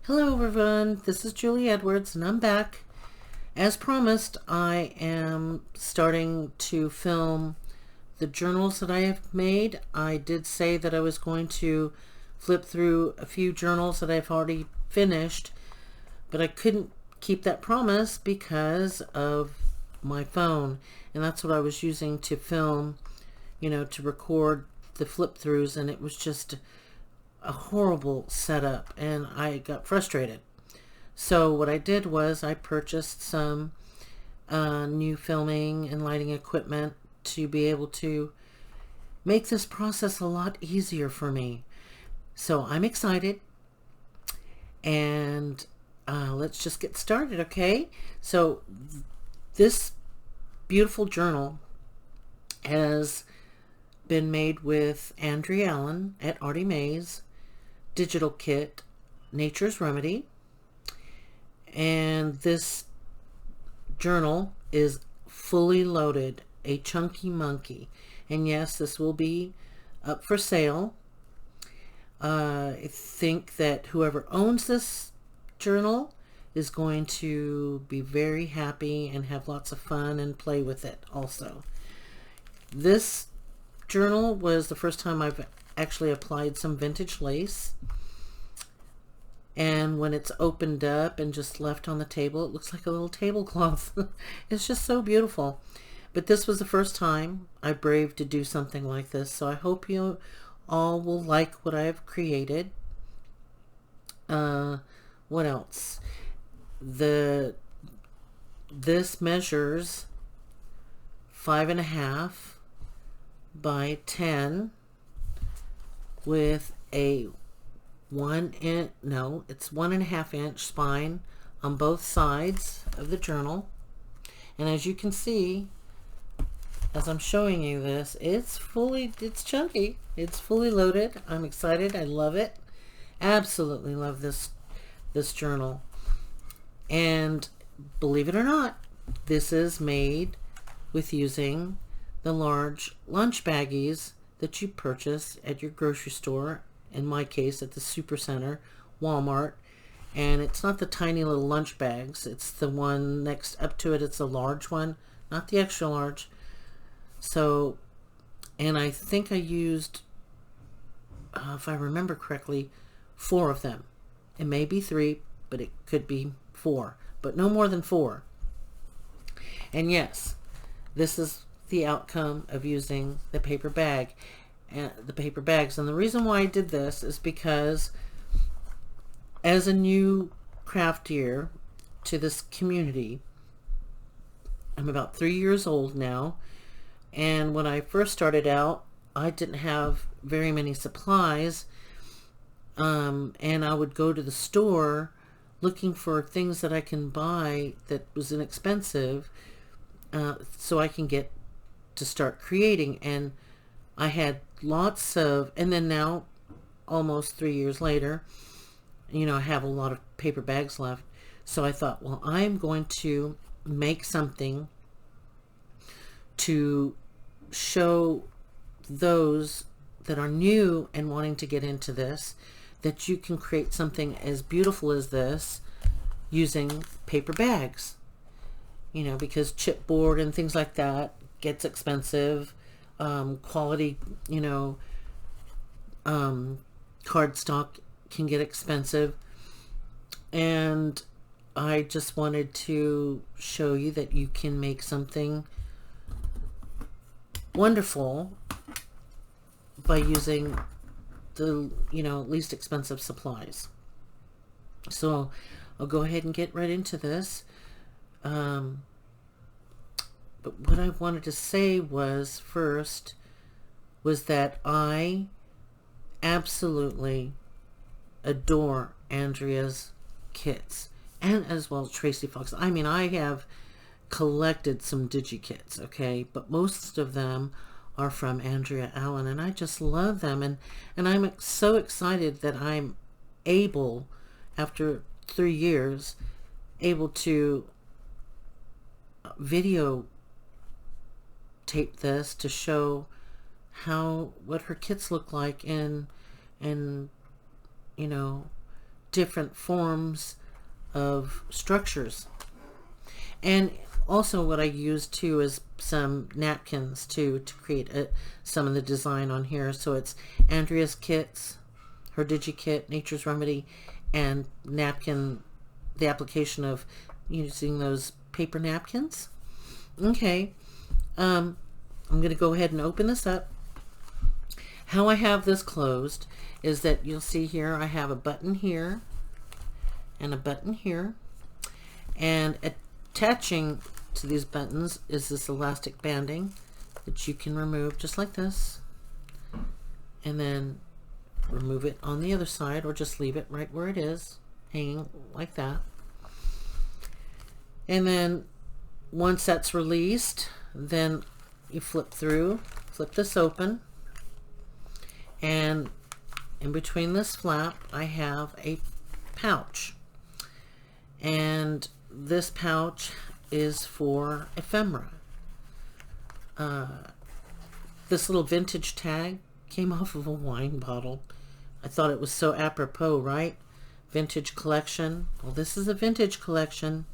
Hello everyone, this is Julie Edwards and I'm back. As promised, I am starting to film the journals that I have made. I did say that I was going to flip through a few journals that I've already finished, but I couldn't keep that promise because of my phone, and that's what I was using to film, to record the flip throughs, and it was just a horrible setup and I got frustrated. So what I did was I purchased some new filming and lighting equipment to be able to make this process a lot easier for me. So I'm excited, and let's just get started, okay? So this beautiful journal has been made with Andrea Allens at Artie Mays digital kit, Nature's Remedy, and this journal is fully loaded, a chunky monkey. And yes, this will be up for sale. I think that whoever owns this journal is going to be very happy and have lots of fun and play with it also. This journal was the first time I've actually applied some vintage lace, and when it's opened up and just left on the table, it looks like a little tablecloth. It's just so beautiful. But this was the first time I braved to do something like this, so I hope you all will like what I have created. What else? This measures 5.5 by 10 with a 1.5 inch spine on both sides of the journal. And as you can see, as I'm showing you this, it's chunky, it's fully loaded. I'm excited. I love it. Absolutely love this journal. And believe it or not, this is made with using the large lunch baggies that you purchase at your grocery store, in my case at the Supercenter, Walmart. And it's not the tiny little lunch bags, it's the one next up to it. It's a large one, not the extra large. So, and I think I used, if I remember correctly, 4 of them. It may be 3, but it could be 4, but no more than 4. And yes, this is the outcome of using the paper bag and the paper bags. And the reason why I did this is because as a new craftier to this community, I'm about 3 years old now, and when I first started out, I didn't have very many supplies, and I would go to the store looking for things that I can buy that was inexpensive, so I can get to start creating. And I had lots of, and then now almost 3 years later, I have a lot of paper bags left. So I thought, well, I'm going to make something to show those that are new and wanting to get into this, that you can create something as beautiful as this using paper bags, because chipboard and things like that gets expensive. Quality, cardstock can get expensive, and I just wanted to show you that you can make something wonderful by using the least expensive supplies. So I'll go ahead and get right into this. But what I wanted to say was that I absolutely adore Andrea's kits, and as well as Tracy Fox. I mean, I have collected some digi kits, okay, but most of them are from Andrea Allens, and I just love them, and I'm so excited that I'm able, after 3 years, able to video tape this to show what her kits look like, and different forms of structures. And also what I use too is some napkins too to create some of the design on here. So it's Andrea's kits, her digi kit, Nature's Remedy, and napkin, the application of using those paper napkins. Okay, I'm going to go ahead and open this up. How I have this closed is that you'll see here I have a button here and a button here, and attaching to these buttons is this elastic banding that you can remove just like this, and then remove it on the other side, or just leave it right where it is, hanging like that. And then once that's released, then you flip this open, and in between this flap I have a pouch, and this pouch is for ephemera. This little vintage tag came off of a wine bottle. I thought it was so apropos, right? Vintage collection. Well, this is a vintage collection.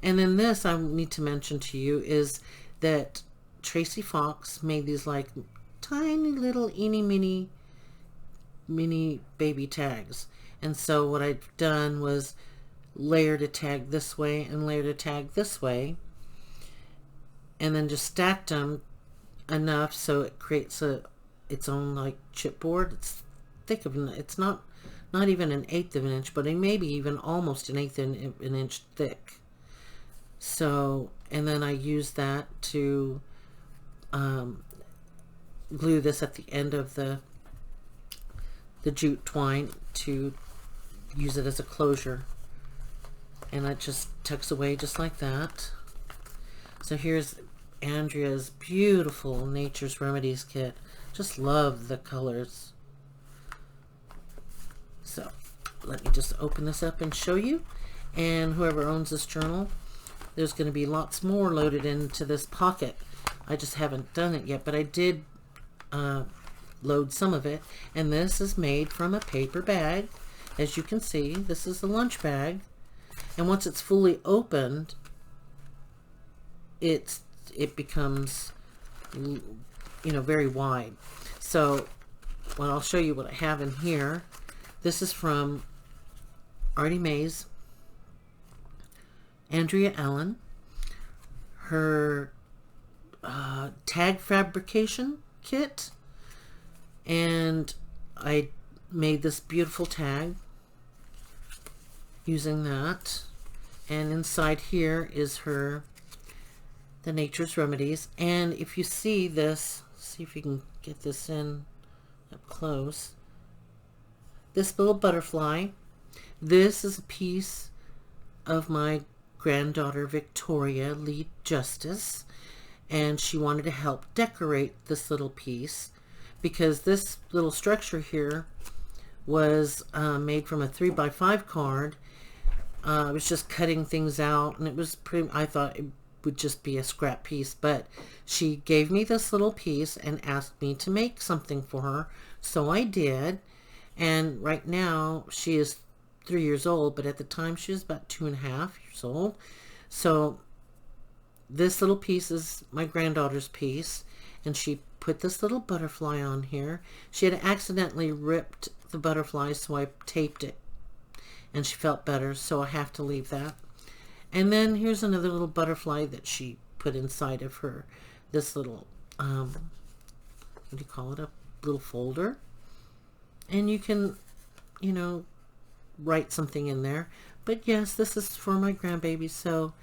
And then this I need to mention to you is that Tracy Fox made these like tiny little mini baby tags. And so what I've done was layered a tag this way and layered a tag this way, and then just stacked them enough so it creates its own like chipboard. It's thick of, it's not even 1/8 of an inch, but it may be even almost 1/8 of an inch thick. So, and then I use that to glue this at the end of the jute twine to use it as a closure, and that just tucks away just like that. So here's Andrea's beautiful Nature's Remedies kit. Just love the colors. So let me just open this up and show you. And whoever owns this journal, there's going to be lots more loaded into this pocket. I just haven't done it yet, but I did load some of it. And this is made from a paper bag. As you can see, this is a lunch bag. And once it's fully opened, it becomes, very wide. So, well, I'll show you what I have in here. This is from Artie Mae's Andrea Allens, her tag fabrication kit, and I made this beautiful tag using that. And inside here is the Nature's Remedies. And if you see this, see if you can get this in up close, this little butterfly, this is a piece of my granddaughter Victoria Lee Justice, and she wanted to help decorate this little piece because this little structure here was made from a 3x5 card. I was just cutting things out, and it was pretty, I thought it would just be a scrap piece, but she gave me this little piece and asked me to make something for her, so I did. And right now she is 3 years old, but at the time she was about 2.5 years old. So this little piece is my granddaughter's piece, and she put this little butterfly on here. She had accidentally ripped the butterfly, so I taped it, and she felt better, so I have to leave that. And then here's another little butterfly that she put inside of her, this little, what do you call it, a little folder. And you can, write something in there. But yes, this is for my grandbaby, so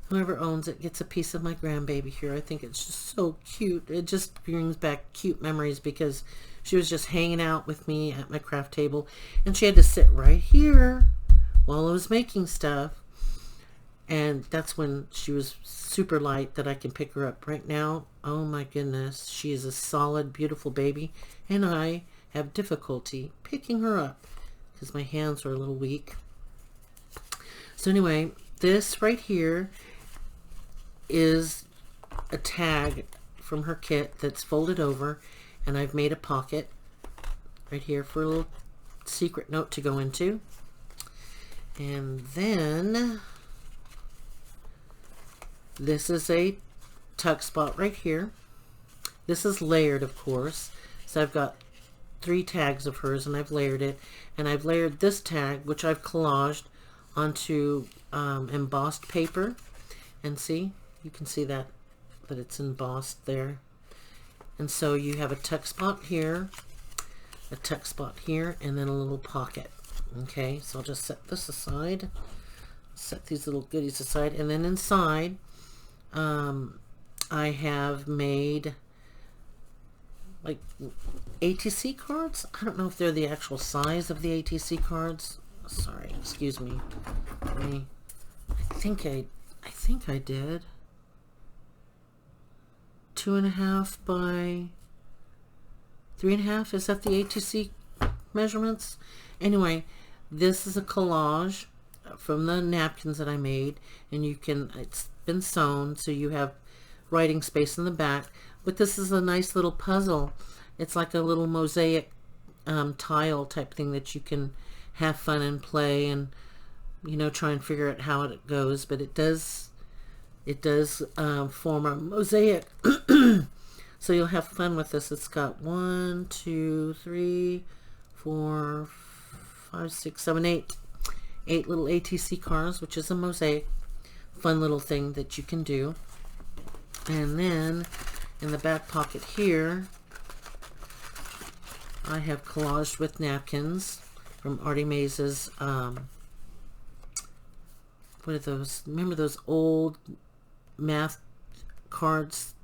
whoever owns it gets a piece of my grandbaby here. I think it's just so cute. It just brings back cute memories because she was just hanging out with me at my craft table, and she had to sit right here while I was making stuff. And that's when she was super light that I can pick her up. Right now, oh my goodness, she is a solid, beautiful baby, and I have difficulty picking her up because my hands are a little weak. So anyway, this right here is a tag from her kit that's folded over, and I've made a pocket right here for a little secret note to go into. And then this is a tuck spot right here. This is layered, of course. So I've got 3 tags of hers and I've layered it. And I've layered this tag, which I've collaged onto embossed paper. And see, you can see that it's embossed there. And so you have a tuck spot here, a tuck spot here, and then a little pocket. Okay, so I'll just set this aside. Set these little goodies aside. And then inside, I have made like ATC cards. I don't know if they're the actual size of the ATC cards. Sorry, excuse me. I think I did 2.5 by 3.5. Is that the ATC measurements? Anyway, this is a collage from the napkins that I made, and you can, it's been sewn so you have writing space in the back, but this is a nice little puzzle. It's like a little mosaic tile type thing that you can have fun and play and, you know, try and figure out how it goes, but it does form a mosaic. So you'll have fun with this. It's got 1, 2, 3, 4, 5, 6, 7, 8 little ATC cards, which is a mosaic fun little thing that you can do. And then in the back pocket here, I have collaged with napkins from Artie Maze's, what are those? Remember those old math cards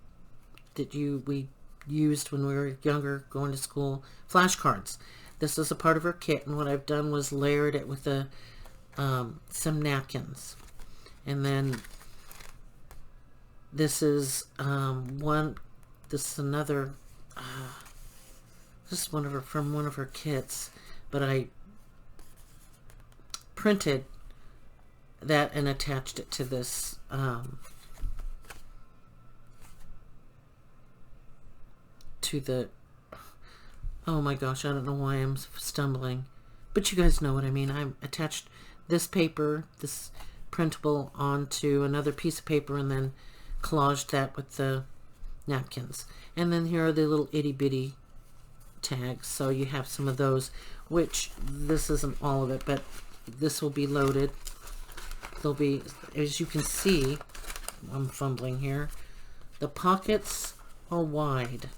that we used when we were younger going to school? Flashcards. This is a part of her kit, and what I've done was layered it with some napkins. And then this is this is another, this is from one of her kits, but I printed that and attached it to this oh my gosh, I don't know why I'm stumbling, but you guys know what I mean. I attached this paper, this printable, onto another piece of paper and then collaged that with the napkins. And then here are the little itty bitty tags, so you have some of those, which this isn't all of it, but this will be loaded. There'll be, as you can see, I'm fumbling here, the pockets are wide.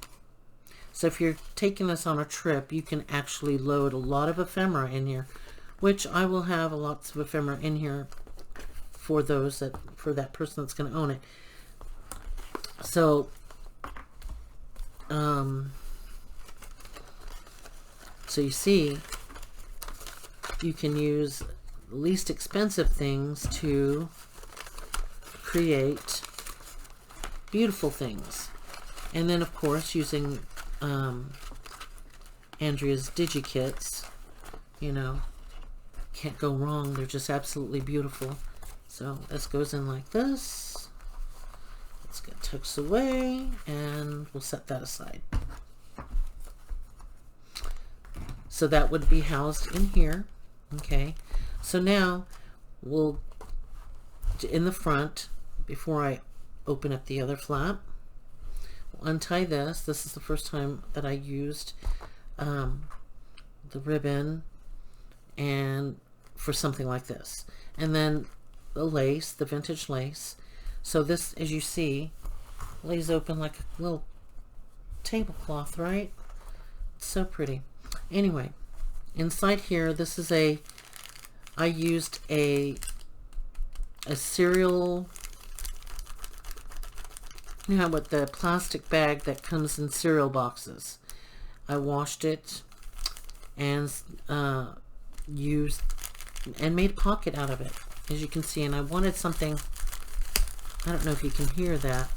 So if you're taking this on a trip, you can actually load a lot of ephemera in here, which I will have lots of ephemera in here for that person that's going to own it. So, so you see, you can use the least expensive things to create beautiful things. And then, of course, using Andrea's digi kits, you know, can't go wrong. They're just absolutely beautiful. So this goes in like this. Let's get tucked away, and we'll set that aside. So that would be housed in here. Okay, so now we'll, in the front, before I open up the other flap, we'll untie this. This is the first time that I used the ribbon and for something like this. And then the lace, the vintage lace. So this, as you see, lays open like a little tablecloth, right? It's so pretty. Anyway, inside here, this is I used a cereal, you know what, the plastic bag that comes in cereal boxes. I washed it and used and made a pocket out of it, as you can see. And I wanted something, I don't know if you can hear that,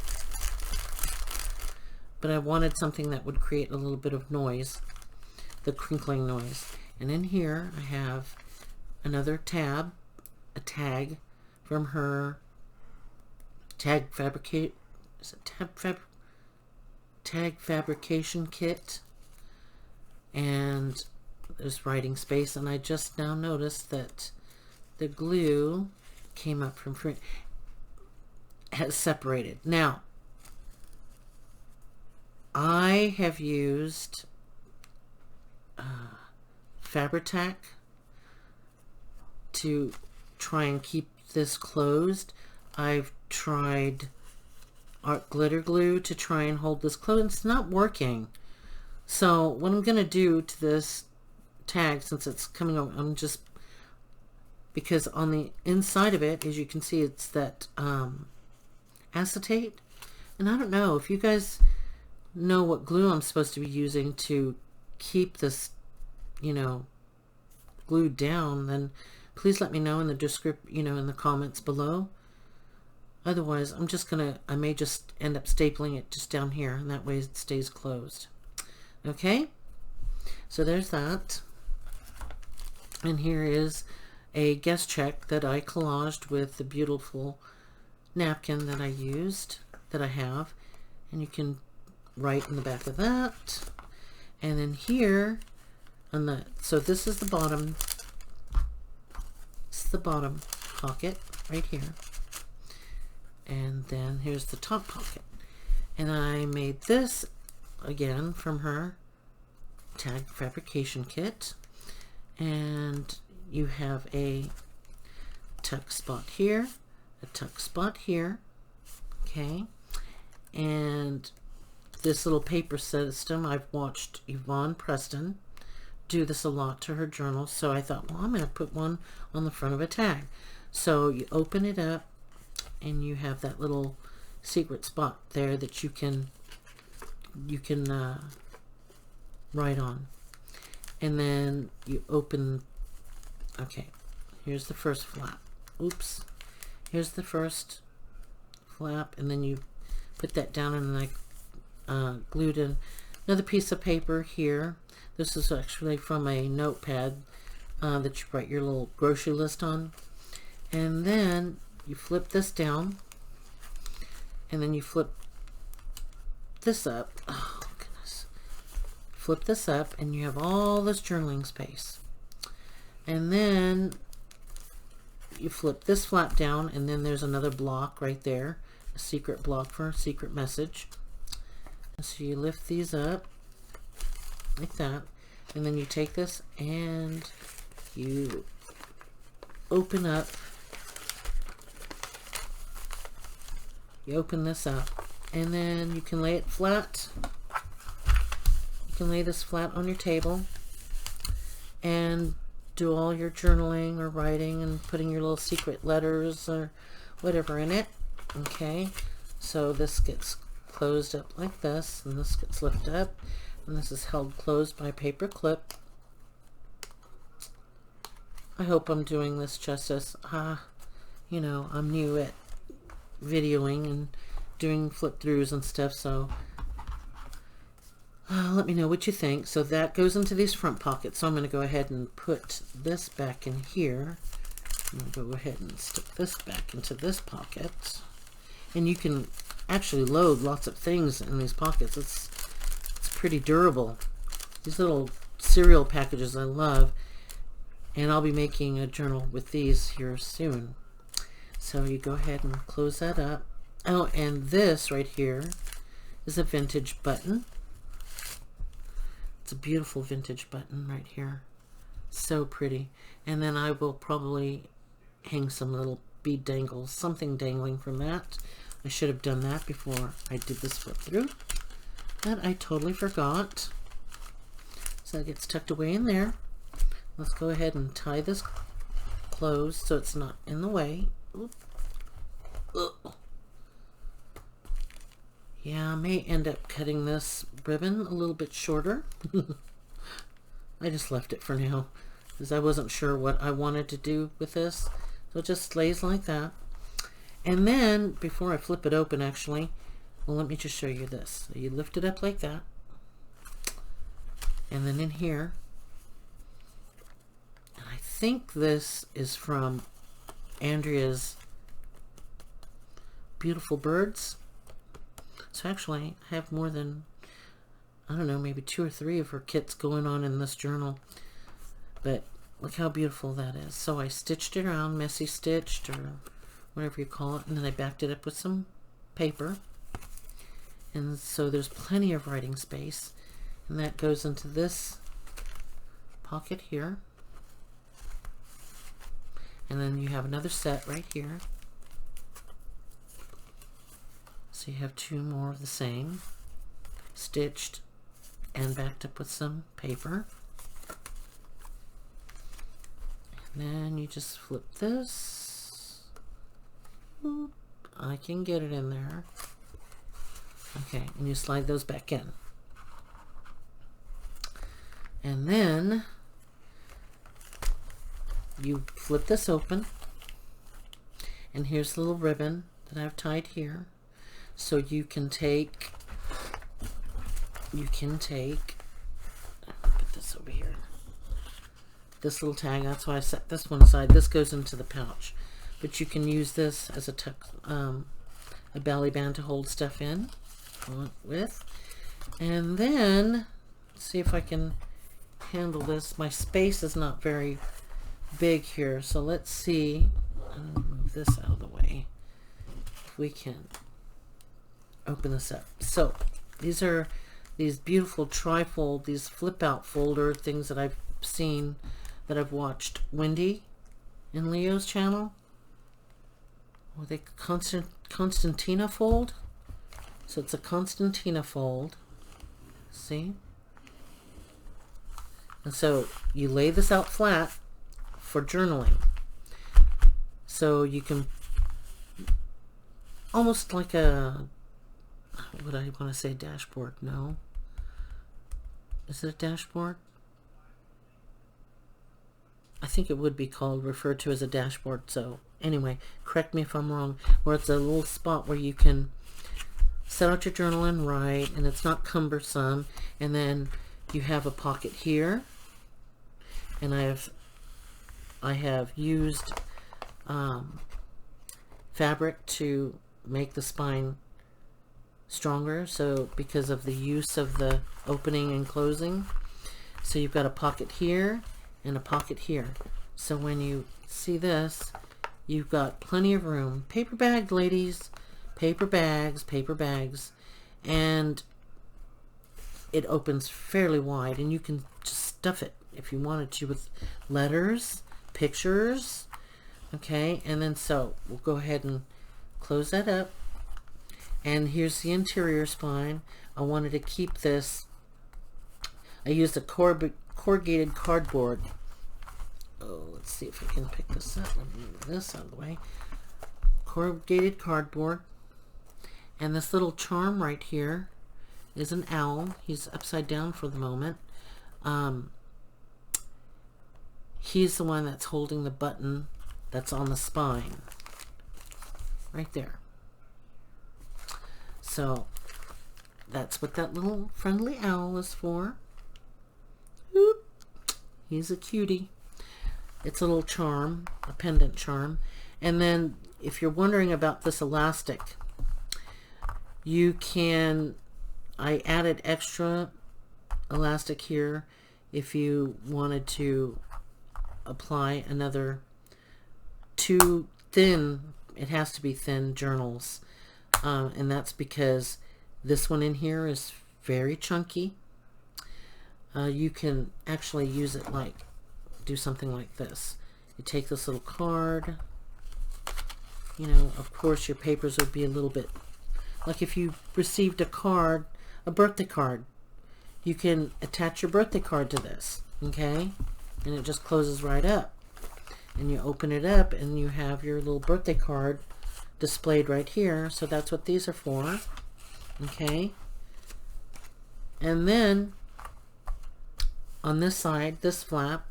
but I wanted something that would create a little bit of noise, the crinkling noise. And in here I have another tab, a tag from her tag fabrication kit, and there's writing space. And I just now noticed that the glue came up from front, has separated. Now, I have used Fabri-Tac to try and keep this closed. I've tried art glitter glue to try and hold this closed. It's not working. So what I'm going to do to this tag, since it's coming over, I'm just, because on the inside of it, as you can see, it's that acetate. And I don't know if you guys know what glue I'm supposed to be using to keep this, you know, glued down, then please let me know in the description, you know, in the comments below. Otherwise, I may just end up stapling it just down here, and that way it stays closed. Okay, so there's that. And here is a guest check that I collaged with the beautiful napkin that I used, that I have. And you can write in the back of that. And then here, on the, so this is the bottom, this is the bottom pocket right here. And then here's the top pocket. And I made this again from her tag fabrication kit. And you have a tuck spot here, a tuck spot here, okay? And this little paper system, I've watched Yvonne Preston do this a lot to her journal, so I thought, well, I'm going to put one on the front of a tag. So you open it up, and you have that little secret spot there that you can write on. And then you open, okay, here's the first flap. Oops. Here's the first flap, and then you put that down, and then I glued in another piece of paper here. This is actually from a notepad that you write your little grocery list on. And then you flip this down, and then you flip this up. Oh, goodness. Flip this up, and you have all this journaling space. And then you flip this flap down, and then there's another block right there, a secret block for a secret message. And so you lift these up like that, and then you take this and you open up, you open this up, and then you can lay it flat. You can lay this flat on your table and do all your journaling or writing and putting your little secret letters or whatever in it. Okay, so this gets closed up like this, and this gets lifted up, and this is held closed by a paper clip. I hope I'm doing this justice. You know, I'm new at videoing and doing flip throughs and stuff, so let me know what you think. So that goes into these front pockets, so I'm going to go ahead and put this back in here. I'm going to go ahead and stick this back into this pocket, and you can actually load lots of things in these pockets. It's pretty durable. These little cereal packages I love, and I'll be making a journal with these here soon. So you go ahead and close that up. Oh, and this right here is a vintage button. It's a beautiful vintage button right here. So pretty. And then I will probably hang some little bead dangles, something dangling from that. I should have done that before I did this flip through, but I totally forgot. So it gets tucked away in there. Let's go ahead and tie this closed so it's not in the way. Oop. Ugh. Yeah, I may end up cutting this ribbon a little bit shorter. I just left it for now because I wasn't sure what I wanted to do with this. So it just lays like that. And then, before I flip it open actually, well, let me just show you this. So you lift it up like that. And then in here, and I think this is from Andrea's Beautiful Birds. So actually, I have more than, I don't know, maybe 2 or 3 of her kits going on in this journal. But look how beautiful that is. So I stitched it around, messy stitched, or whatever you call it, and then I backed it up with some paper. And so there's plenty of writing space, and that goes into this pocket here. And then you have another set right here. So you have two more of the same, stitched and backed up with some paper. And then you just flip this. Oop, I can get it in there. Okay, and you slide those back in. And then you flip this open, and here's the little ribbon that I've tied here. So you can take, put this over here, this little tag, that's why I set this one aside. This goes into the pouch, but you can use this as a tuck, a belly band to hold stuff in with. And then, let's see if I can handle this. My space is not very big here, so let's see. I'm gonna move this out of the way. If we can open this up. So these are these beautiful trifold, these flip out folder things that I've seen, that I've watched Wendy in Leo's channel. Or they Constantina fold. So it's a Constantina fold. See? And so you lay this out flat for journaling. So you can, almost like a, what I want to say, dashboard. No. Is it a dashboard? I think it would be called, referred to as a dashboard. So anyway, correct me if I'm wrong. Where it's a little spot where you can set out your journal and write, and it's not cumbersome. And then you have a pocket here, and I have used fabric to make the spine stronger, so because of the use of the opening and closing. So you've got a pocket here and a pocket here. So when you see this, you've got plenty of room. Paper bag, ladies. Paper bags, paper bags. And it opens fairly wide, and you can just stuff it if you wanted to with letters, pictures. Okay, and then so we'll go ahead and close that up. And here's the interior spine. I wanted to keep this. I used a corrugated cardboard. Oh, let's see if I can pick this up. Let me move this out of the way. Corrugated cardboard. And this little charm right here is an owl. He's upside down for the moment. He's the one that's holding the button that's on the spine. Right there. So that's what that little friendly owl is for. Oop. He's a cutie. It's a little charm, a pendant charm. And then if you're wondering about this elastic, you can, I added extra elastic here if you wanted to apply another 2 thin, it has to be thin journals. And that's because this one in here is very chunky. You can actually use it like, do something like this. You take this little card, you know, of course your papers would be a little bit, like if you received a card, a birthday card, you can attach your birthday card to this, okay? And it just closes right up. And you open it up and you have your little birthday card displayed right here. So that's what these are for, okay? And then on this side, this flap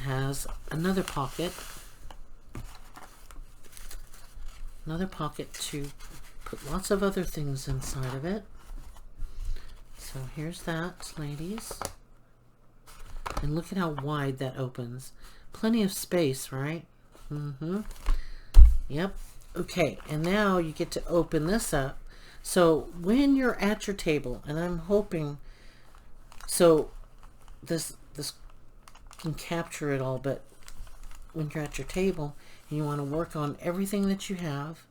has another pocket to put lots of other things inside of it. So here's that, ladies. And look at how wide that opens. Plenty of space, right? Yep. Okay, and now you get to open this up. So when you're at your table, and I'm hoping, so this can capture it all, but when you're at your table and you want to work on everything that you have,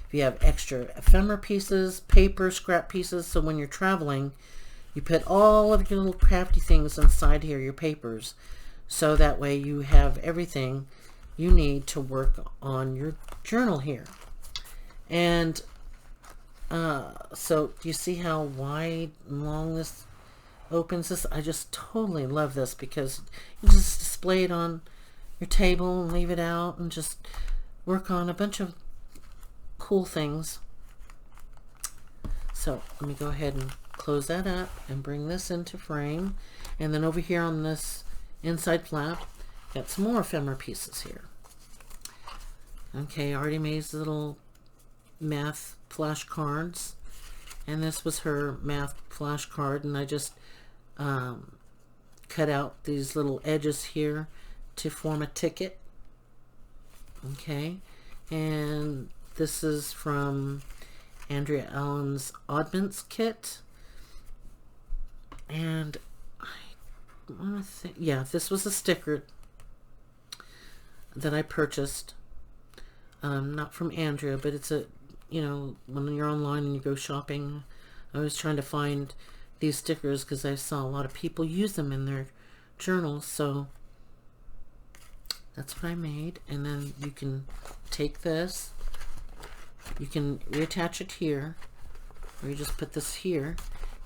if you have extra ephemera pieces, paper, scrap pieces, so when you're traveling, you put all of your little crafty things inside here, your papers, so that way you have everything you need to work on your journal here. And so do you see how wide and long this opens? This, I just totally love this because you just display it on your table and leave it out and just work on a bunch of cool things. So let me go ahead and close that up and bring this into frame. And then over here on this inside flap, got some more ephemera pieces here. Okay, I already made these little math flashcards, and this was her math flashcard, and I just cut out these little edges here to form a ticket. Okay, and this is from Andrea Allens' Oddments kit, and I want to think, yeah, this was a sticker that I purchased. Not from Andrea, but it's a, you know, when you're online and you go shopping, I was trying to find these stickers because I saw a lot of people use them in their journals. So that's what I made. And then you can take this, you can reattach it here, or you just put this here.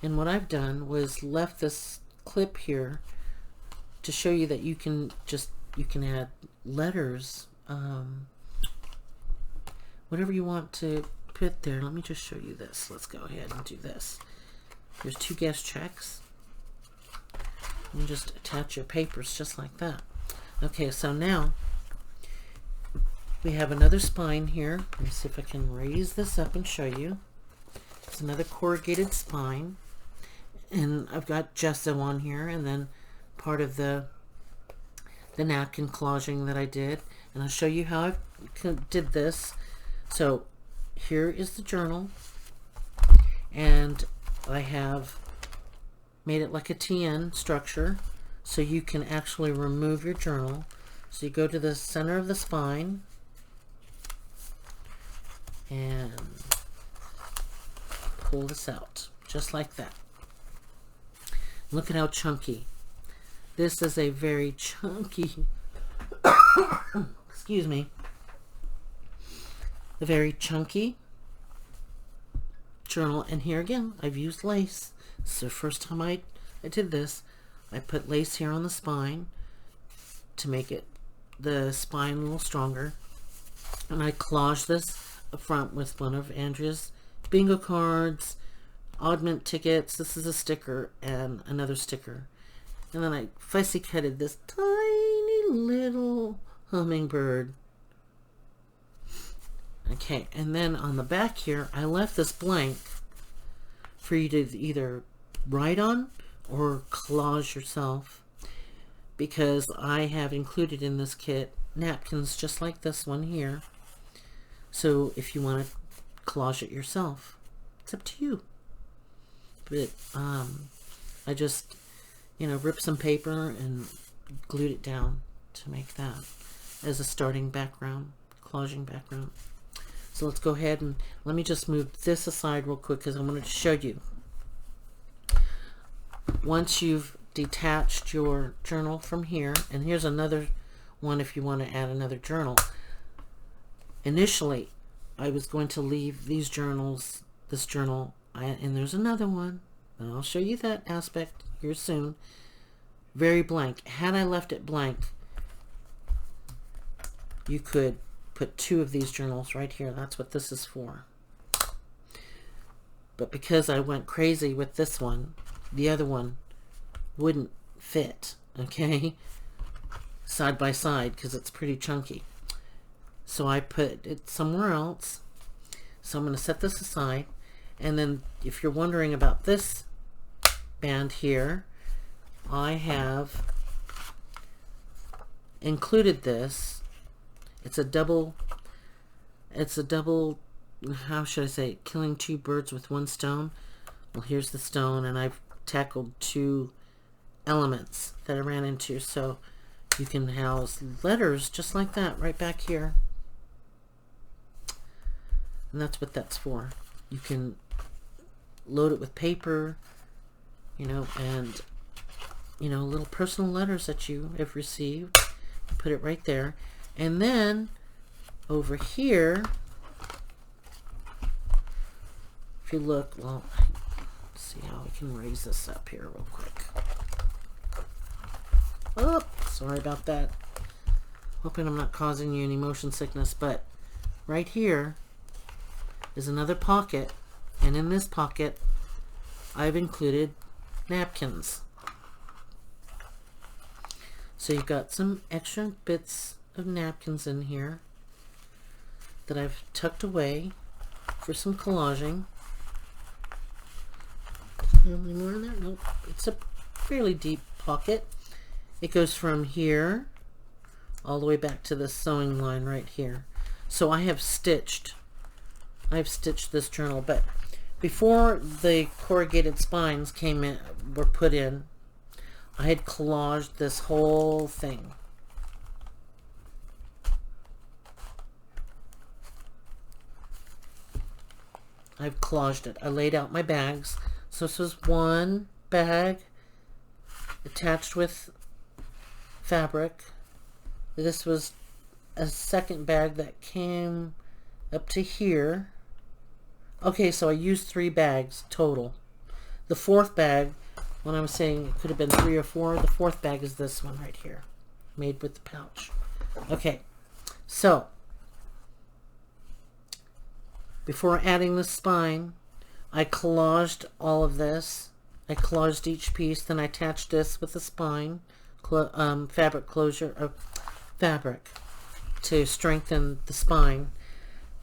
And what I've done was left this clip here to show you that you can add letters, whatever you want to put there. Let me just show you this. Let's go ahead and do this. There's 2 guest checks. You just attach your papers just like that. Okay, so now we have another spine here. Let me see if I can raise this up and show you. It's another corrugated spine. And I've got gesso on here, and then part of the napkin collaging that I did. And I'll show you how I did this. So here is the journal, and I have made it like a TN structure so you can actually remove your journal. So you go to the center of the spine and pull this out just like that. Look at how chunky. This is a very chunky excuse me, a very chunky journal. And here again, I've used lace. It's the first time I did this. I put lace here on the spine to make it the spine a little stronger, and I collaged this up front with one of Andrea's bingo cards, oddment tickets. This is a sticker and another sticker, and then I fussy cutted this tiny little hummingbird. Okay, and then on the back here, I left this blank for you to either write on or collage yourself, because I have included in this kit napkins just like this one here. So if you want to collage it yourself, it's up to you. But I just, you know, ripped some paper and glued it down to make that as a starting background, collaging background. So let's go ahead and let me just move this aside real quick because I wanted to show you. Once you've detached your journal from here, and here's another one if you want to add another journal. Initially, I was going to leave these journals, this journal, and there's another one, and I'll show you that aspect here soon, very blank. Had I left it blank, you could put 2 of these journals right here. That's what this is for. But because I went crazy with this one, the other one wouldn't fit, okay, side by side, because it's pretty chunky. So I put it somewhere else. So I'm going to set this aside. And then if you're wondering about this band here, I have included this. It's a double, how should I say it? Killing 2 birds with 1 stone. Well, here's the stone, and I've tackled 2 elements that I ran into. So You can house letters just like that right back here. And that's what that's for. You can load it with paper, you know, and, you know, little personal letters that you have received. You put it right there. And then over here, if you look, well, let's see how I can raise this up here real quick. Oh, sorry about that. Hoping I'm not causing you any motion sickness, but right here is another pocket, and in this pocket I've included napkins. So you've got some extra bits of napkins in here that I've tucked away for some collaging. Any more in there? Nope. It's a fairly deep pocket. It goes from here all the way back to the sewing line right here. So I've stitched this journal, but before the corrugated spines were put in, I had collaged this whole thing. I've collaged it. I laid out my bags. So this was one bag attached with fabric. This was a second bag that came up to here. Okay, so I used 3 bags total. The 4th bag, when I was saying it could have been 3 or 4, the 4th bag is this one right here, made with the pouch. Okay, so before adding the spine, I collaged all of this. I collaged each piece, then I attached this with the spine, fabric closure of fabric to strengthen the spine,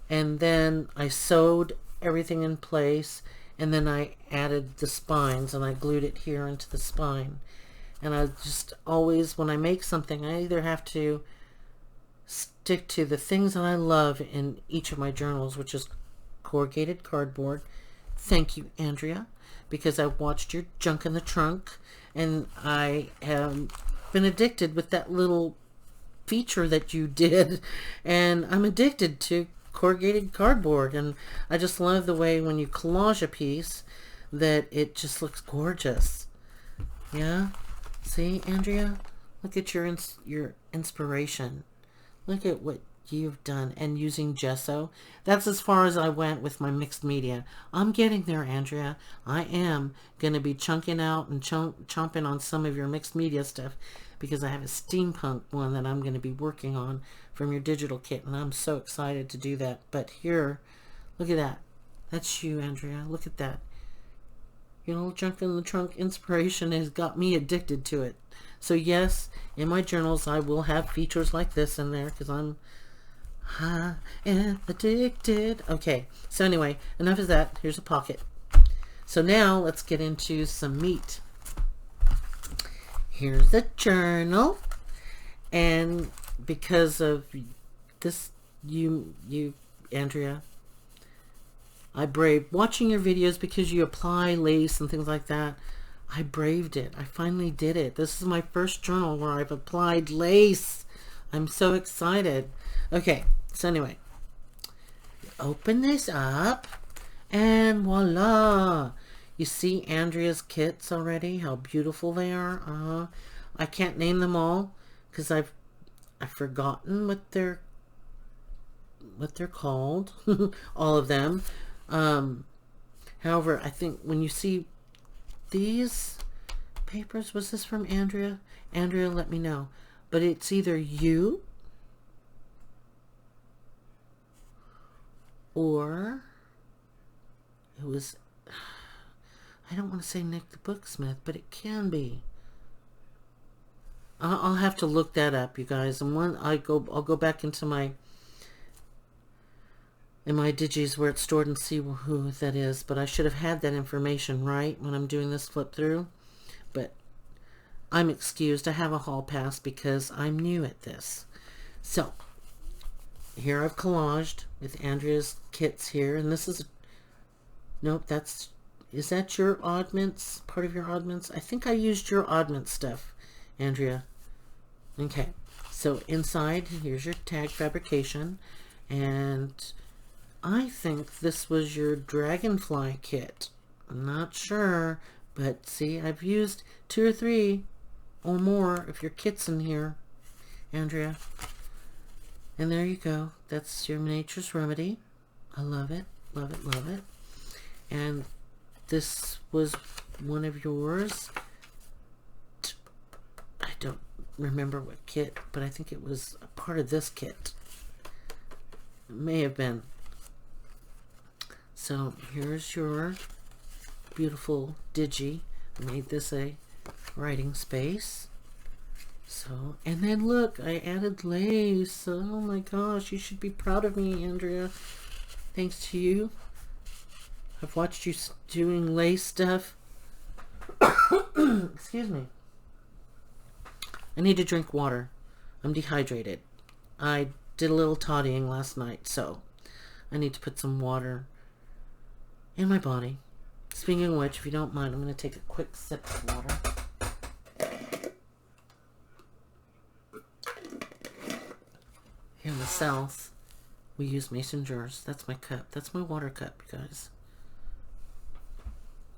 and then I sewed everything in place, and then I added the spines and I glued it here into the spine. And I just always, when I make something, I either have to stick to the things that I love in each of my journals, which is corrugated cardboard. Thank you, Andrea, because I watched your junk in the trunk, and I have been addicted with that little feature that you did, and I'm addicted to corrugated cardboard, and I just love the way when you collage a piece that it just looks gorgeous. Yeah, see, Andrea, look at your inspiration. Look at what you've done, and using gesso. That's as far as I went with my mixed media. I'm getting there, Andrea. I am going to be chunking out and chomping on some of your mixed media stuff, because I have a steampunk one that I'm going to be working on from your digital kit, and I'm so excited to do that. But here, look at that. That's you, Andrea. Look at that. Your little junk in the trunk inspiration has got me addicted to it. So yes, in my journals I will have features like this in there, because I'm addicted. Okay, so anyway, enough of that. Here's a pocket. So now let's get into some meat. Here's the journal, and because of this, you Andrea, I braved watching your videos, because you apply lace and things like that. I braved it. I finally did it. This is my first journal where I've applied lace. I'm so excited. Okay, so anyway, open this up, and voila. You see Andrea's kits already, how beautiful they are. I can't name them all because I've forgotten what they're called. All of them. However, I think when you see these papers, was this from Andrea? Andrea, let me know. But it's either you or it was, I don't want to say Nik the Book Smith, but it can be. I'll have to look that up, you guys. And I'll go back into my digis where it's stored and see who that is. But I should have had that information right when I'm doing this flip through. But I'm excused. I have a hall pass because I'm new at this. So here I've collaged with Andrea's kits here, and this is, nope, is that your oddments? Part of your oddments? I think I used your oddment stuff, Andrea. Okay, so inside, here's your tag fabrication, and I think this was your dragonfly kit. I'm not sure, but see, I've used 2 or 3 or more of your kits in here, Andrea. And there you go. That's your Nature's Remedy. I love it, love it, love it. And this was one of yours. I don't remember what kit, but I think it was a part of this kit. It may have been. So here's your beautiful digi. I made this a writing space. So, and then look, I added lace. Oh my gosh, you should be proud of me, Andrea. Thanks to you. I've watched you doing lace stuff. Excuse me. I need to drink water. I'm dehydrated. I did a little toddying last night, so I need to put some water in my body. Speaking of which, if you don't mind, I'm going to take a quick sip of water. Here in the South, we use mason jars. That's my cup. That's my water cup, you guys.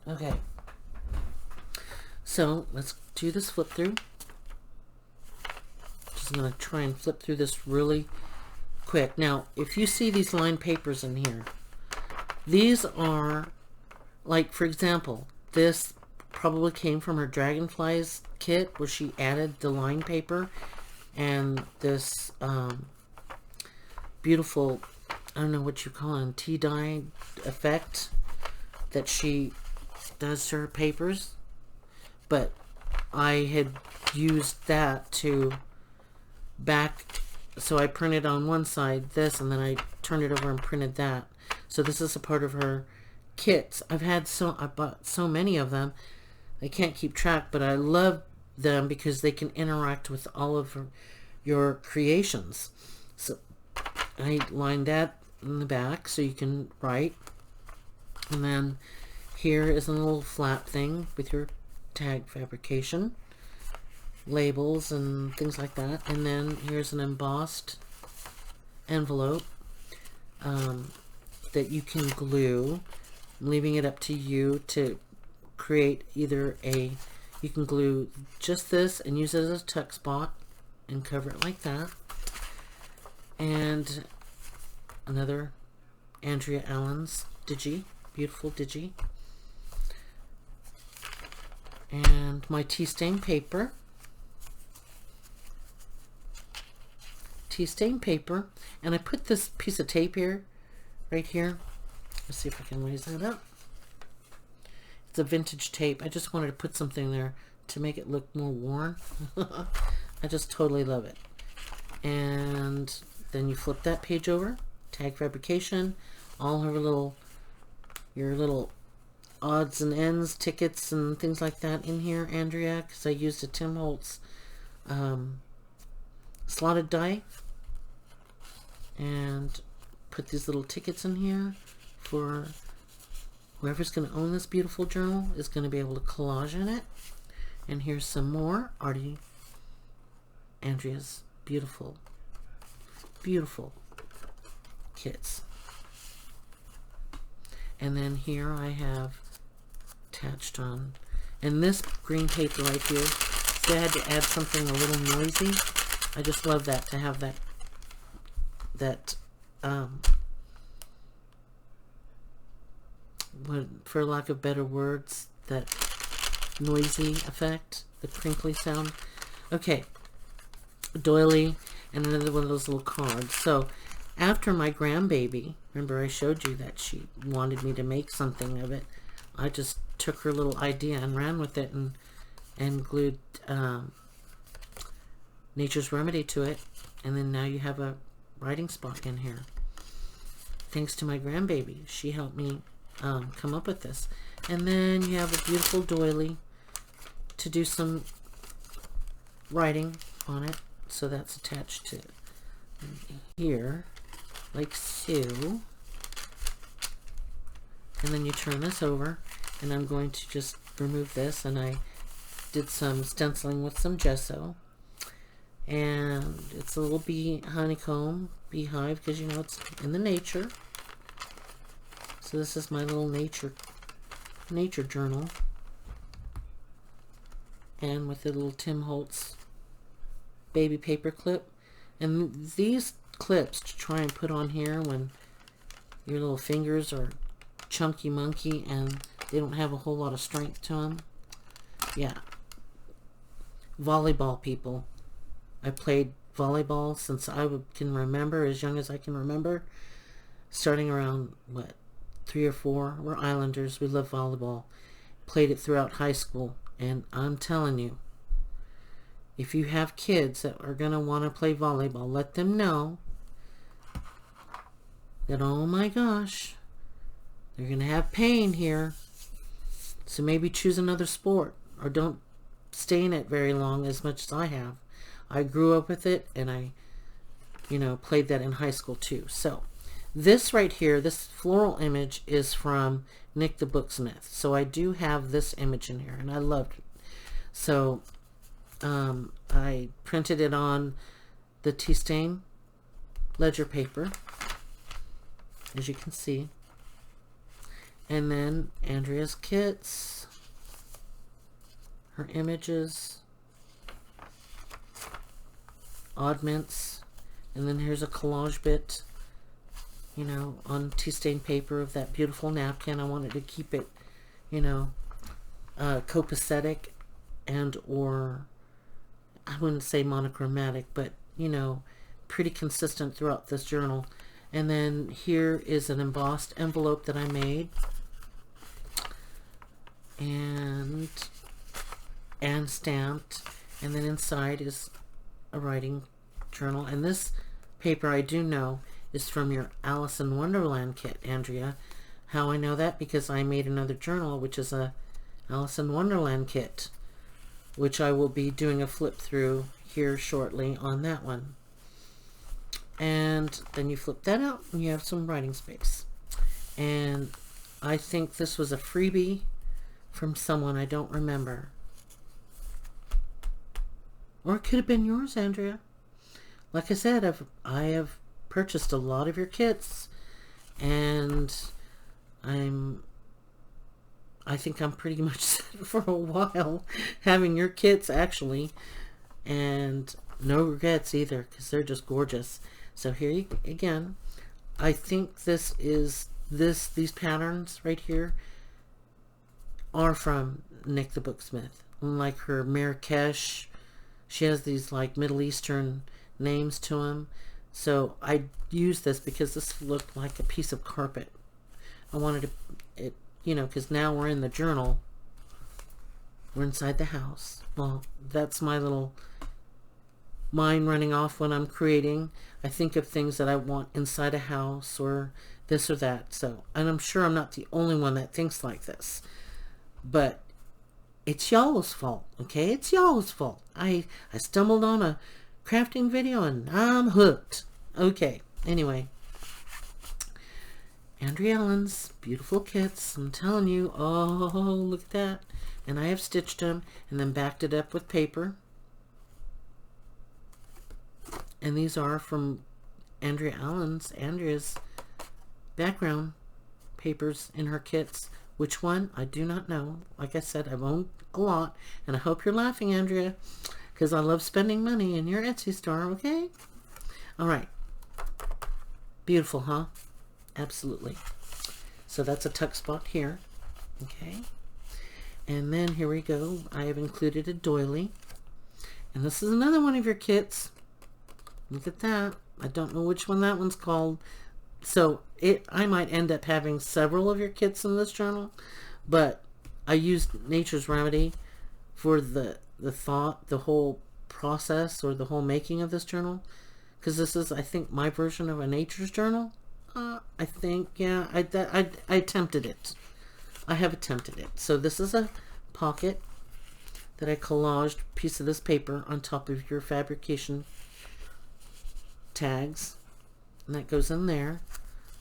Okay. So, let's do this flip through. Just going to try and flip through this really quick. Now, if you see these lined papers in here, these are, like, for example, this probably came from her Dragonflies kit where she added the lined paper and this beautiful, I don't know what you call it, tea dye effect that she does to her papers. But I had used that to back, so I printed on one side this, and then I turned it over and printed that. So this is a part of her kits. I bought so many of them, I can't keep track, but I love them because they can interact with all of your creations. So I lined that in the back so you can write. And then here is a little flap thing with your tag fabrication, labels and things like that. And then here's an embossed envelope that you can glue. I'm leaving it up to you to create either you can glue just this and use it as a tuck spot and cover it like that. And another Andrea Allens digi, beautiful digi. And my tea stain paper. Tea stain paper. And I put this piece of tape here, right here. Let's see if I can raise that up. It's a vintage tape. I just wanted to put something there to make it look more worn. I just totally love it. And then you flip that page over. Tag fabrication. All her your little odds and ends, tickets and things like that in here, Andrea, because I used a Tim Holtz slotted die and put these little tickets in here for whoever's going to own this beautiful journal is going to be able to collage in it. And here's some more Andrea's beautiful kits. And then here I have attached on, and this green paper right here, so I had to add something a little noisy. I just love that, to have that for lack of better words, that noisy effect, the crinkly sound. Okay, doily, and another one of those little cards. So after my grandbaby, remember I showed you that she wanted me to make something of it. I just took her little idea and ran with it and glued Nature's Remedy to it. And then now you have a writing spot in here. Thanks to my grandbaby. She helped me come up with this. And then you have a beautiful doily to do some writing on it. So that's attached to here, like so. And then you turn this over, and I'm going to just remove this, and I did some stenciling with some gesso. And it's a little bee honeycomb beehive because, you know, it's in the nature. So this is my little nature journal. And with the little Tim Holtz baby paper clip. And these clips to try and put on here when your little fingers are chunky monkey and they don't have a whole lot of strength to them. Yeah. Volleyball people. I played volleyball since I can remember, as young as I can remember. Starting around, what, 3 or 4. We're Islanders. We love volleyball. Played it throughout high school. And I'm telling you, if you have kids that are going to want to play volleyball, let them know that, oh my gosh, they're going to have pain here. So maybe choose another sport, or don't stay in it very long as much as I have. I grew up with it, and I, you know, played that in high school too. So this right here, this floral image is from Nik the Book Smiths. So I do have this image in here, and I loved it. So I printed it on the tea stain ledger paper, as you can see. And then Andrea's kits, her images, oddments, and then here's a collage bit, you know, on tea stain paper of that beautiful napkin. I wanted to keep it, you know, copacetic and or, I wouldn't say monochromatic, but, you know, pretty consistent throughout this journal. And then here is an embossed envelope that I made, and stamped, and then inside is a writing journal. And this paper, I do know, is from your Alice in Wonderland kit, Andrea. How I know that? Because I made another journal, which is a Alice in Wonderland kit, which I will be doing a flip through here shortly on that one. And then you flip that out and you have some writing space. And I think this was a freebie from someone, I don't remember. Or it could have been yours, Andrea. Like I said, I have purchased a lot of your kits, and I think I'm pretty much set for a while having your kits, actually, and no regrets either, because they're just gorgeous. So here you, again, I think these patterns right here are from Nik the Book Smith. Like her Marrakesh, she has these like Middle Eastern names to them. So I used this because this looked like a piece of carpet. I wanted it, you know, because now we're in the journal. We're inside the house. Well, that's my little mind running off when I'm creating. I think of things that I want inside a house or this or that. So, and I'm sure I'm not the only one that thinks like this. But it's y'all's fault, okay? It's y'all's fault. I stumbled on a crafting video and I'm hooked. Okay, anyway. Andrea Allens, beautiful kits. I'm telling you, oh, look at that. And I have stitched them and then backed it up with paper. And these are from Andrea Allens, Andrea's background papers in her kits. Which one? I do not know. Like I said, I've owned a lot. And I hope you're laughing, Andrea, because I love spending money in your Etsy store, okay? All right. Beautiful, huh? Absolutely. So that's a tuck spot here. Okay. And then here we go. I have included a doily. And this is another one of your kits. Look at that. I don't know which one that one's called. So I might end up having several of your kits in this journal. But I used Nature's Remedy for the thought, the whole process, or the whole making of this journal. Because this is, I think, my version of a nature's journal. I think, yeah, I attempted it. I have attempted it. So this is a pocket that I collaged a piece of this paper on top of your fabrication tags. And that goes in there.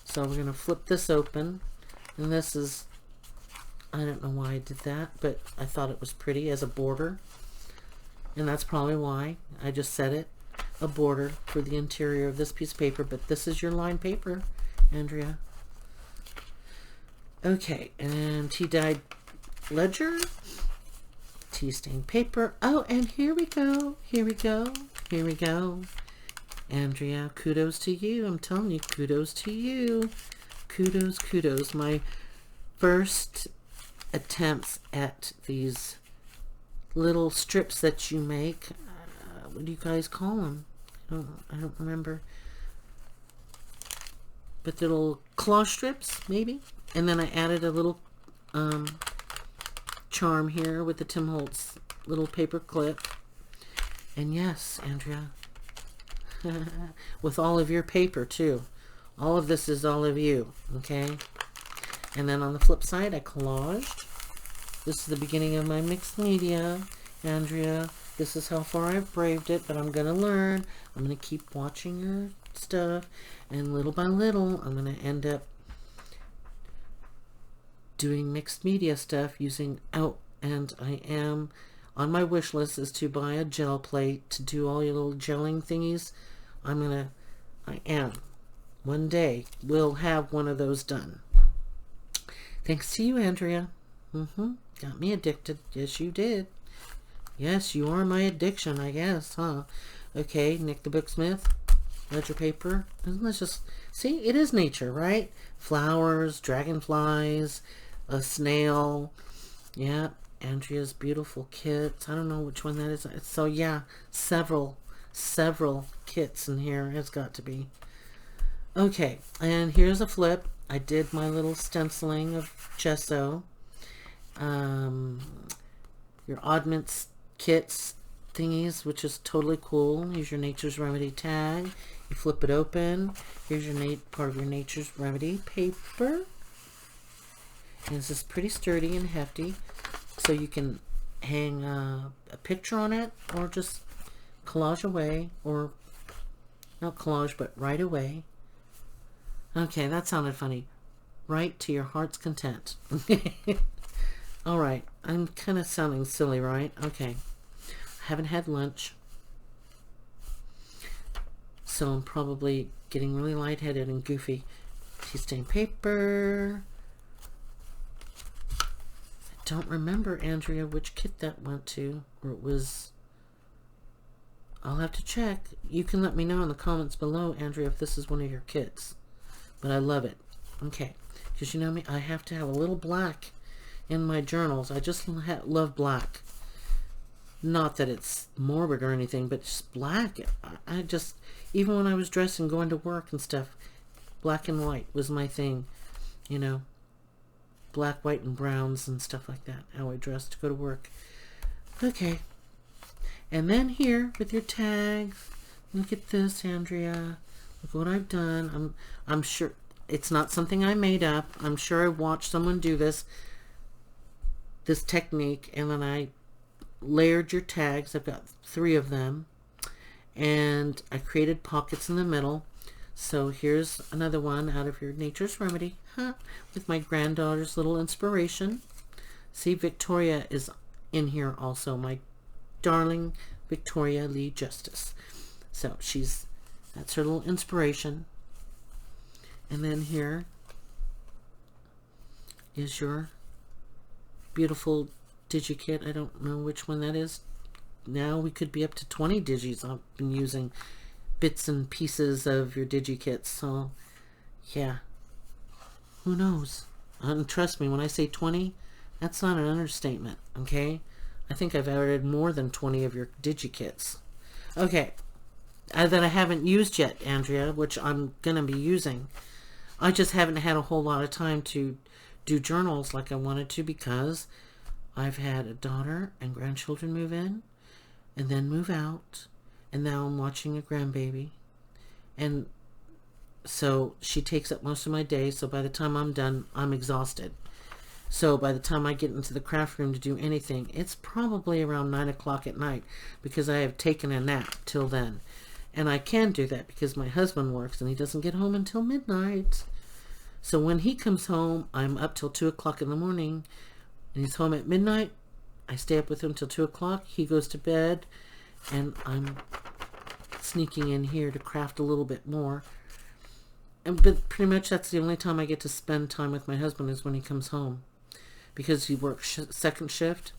So we're going to flip this open. And this is, I don't know why I did that, but I thought it was pretty as a border. And that's probably why I just set it a border for the interior of this piece of paper, but this is your lined paper, Andrea. Okay, and tea dyed ledger, tea stained paper. Oh, and here we go, here we go, here we go. Andrea, kudos to you. I'm telling you, kudos to you. Kudos, kudos. My first attempts at these little strips that you make. What do you guys call them? I don't remember. But the little claw strips, maybe. And then I added a little charm here with the Tim Holtz little paper clip. And yes, Andrea, with all of your paper too. All of this is all of you, okay? And then on the flip side, I collaged. This is the beginning of my mixed media, Andrea. This is how far I've braved it, but I'm going to learn. I'm going to keep watching your stuff, and little by little, I'm going to end up doing mixed media stuff using and I am on my wish list is to buy a gel plate to do all your little gelling thingies. I am. One day, we'll have one of those done. Thanks to you, Andrea. Got me addicted. Yes, you did. Yes, you are my addiction, I guess, huh? Okay, Nik the Book Smiths, ledger paper. Let's just see, it is nature, right? Flowers, dragonflies, a snail. Yeah, Andrea's beautiful kits. I don't know which one that is. So yeah, several kits in here. It's got to be. Okay, and here's a flip. I did my little stenciling of gesso. Your oddments kits thingies, which is totally cool. Here's your Nature's Remedy tag. You flip it open. Here's your part of your Nature's Remedy paper. And this is pretty sturdy and hefty, so you can hang a picture on it, or just collage away, or not collage, but write away. Okay, that sounded funny. Write to your heart's content. All right, I'm kind of sounding silly, right? Okay, I haven't had lunch, so I'm probably getting really lightheaded and goofy. Tea stained paper. I don't remember, Andrea, which kit that went to, or it was. I'll have to check. You can let me know in the comments below, Andrea, if this is one of your kits. But I love it. Okay, because you know me, I have to have a little black in my journals. I just love black. Not that it's morbid or anything, but just black. I just, even when I was dressing, going to work and stuff, black and white was my thing. You know, black, white, and browns and stuff like that. How I dressed to go to work. Okay. And then here with your tags, look at this, Andrea. Look what I've done. I'm sure it's not something I made up. I'm sure I watched someone do this technique, and then I layered your tags. I've got 3 of them, and I created pockets in the middle. So here's another one out of your Nature's Remedy, with my granddaughter's little inspiration. See, Victoria is in here also, my darling Victoria Lee Justice. So that's her little inspiration. And then here is your beautiful digi kit. I don't know which one that is. Now we could be up to 20 digis. I've been using bits and pieces of your digi kits. So yeah, who knows? And trust me, when I say 20, that's not an understatement, okay? I think I've added more than 20 of your digi kits. Okay, that I haven't used yet, Andrea, which I'm gonna be using. I just haven't had a whole lot of time to do journals like I wanted to, because I've had a daughter and grandchildren move in and then move out, and now I'm watching a grandbaby, and so she takes up most of my day. So by the time I'm done, I'm exhausted. So by the time I get into the craft room to do anything, it's probably around 9 o'clock at night, because I have taken a nap till then. And I can do that because my husband works and he doesn't get home until midnight. So when he comes home, I'm up till 2 o'clock in the morning, and he's home at midnight. I stay up with him till 2 o'clock. He goes to bed, and I'm sneaking in here to craft a little bit more. But pretty much that's the only time I get to spend time with my husband is when he comes home, because he works second shift.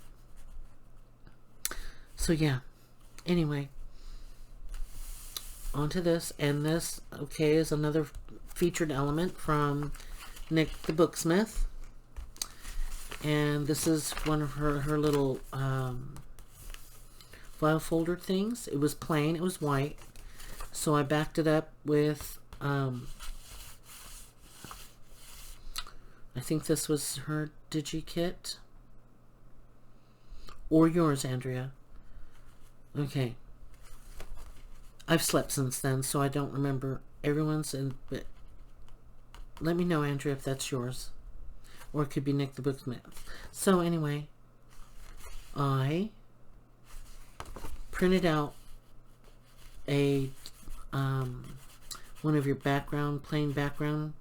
So yeah, anyway, onto this. And this, okay, is another featured element from Nik the Book Smith. And this is one of her little file folder things. It was plain, it was white, so I backed it up with I think this was her digi kit, or yours, Andrea. Okay, I've slept since then, so I don't remember everyone's. But let me know, Andrea, if that's yours, or it could be Nik the Book Smith. So anyway, I printed out a one of your plain background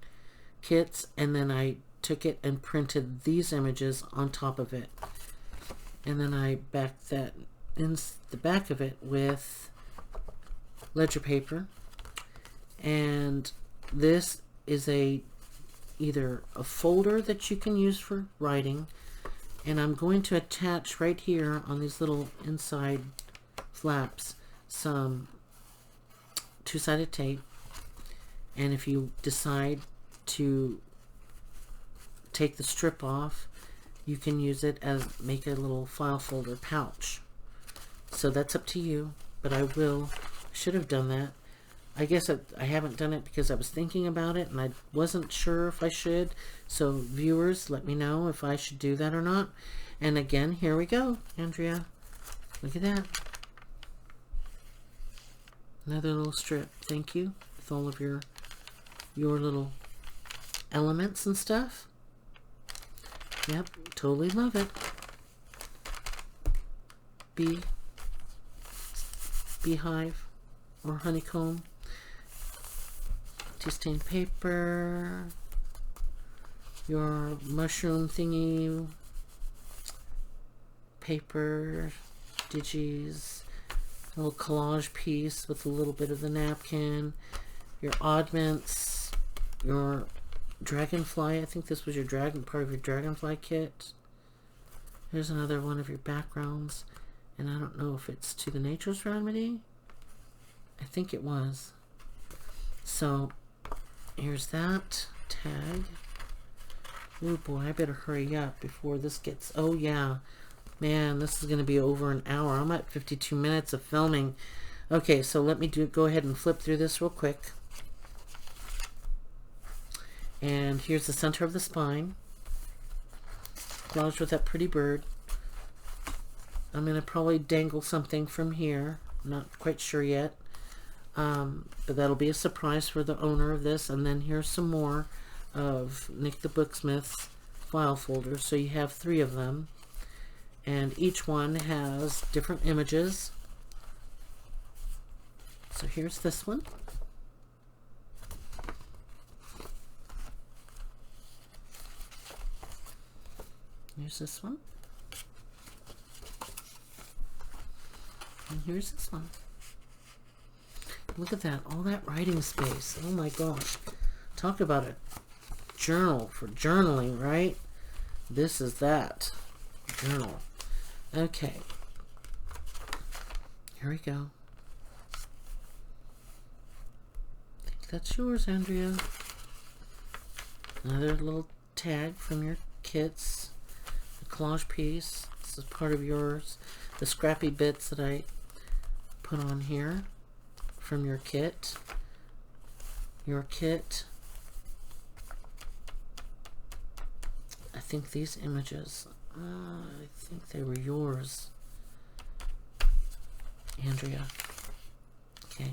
kits, and then I took it and printed these images on top of it, and then I backed that in the back of it with ledger paper. And this is either a folder that you can use for writing, and I'm going to attach right here on these little inside flaps some two-sided tape. And if you decide to take the strip off, you can use it as make a little file folder pouch. So that's up to you, but I should have done that. I guess I haven't done it because I was thinking about it and I wasn't sure if I should. So viewers, let me know if I should do that or not. And again, here we go, Andrea. Look at that. Another little strip. Thank you, with all of your little elements and stuff. Yep, totally love it. Beehive or honeycomb. Tea stained paper. Your mushroom thingy. Paper. Digis. A little collage piece with a little bit of the napkin. Your oddments. Your dragonfly. I think this was your part of your dragonfly kit. Here's another one of your backgrounds. And I don't know if it's to the Nature's Remedy. I think it was. So here's that tag. Oh boy, I better hurry up before this gets... Oh yeah. Man, this is going to be over an hour. I'm at 52 minutes of filming. Okay, so let me go ahead and flip through this real quick. And here's the center of the spine. Collaged with that pretty bird. I'm going to probably dangle something from here. I'm not quite sure yet. But that'll be a surprise for the owner of this. And then here's some more of Nik the Book Smiths file folders. So you have 3 of them. And each one has different images. So here's this one. Here's this one. And here's this one. Look at that. All that writing space. Oh my gosh. Talk about a journal for journaling, right? This is that. Journal. Okay. Here we go. I think that's yours, Andrea. Another little tag from your kits. The collage piece. This is part of yours. The scrappy bits that I put on here from your kit. Your kit. I think these images, I think they were yours, Andrea. Okay,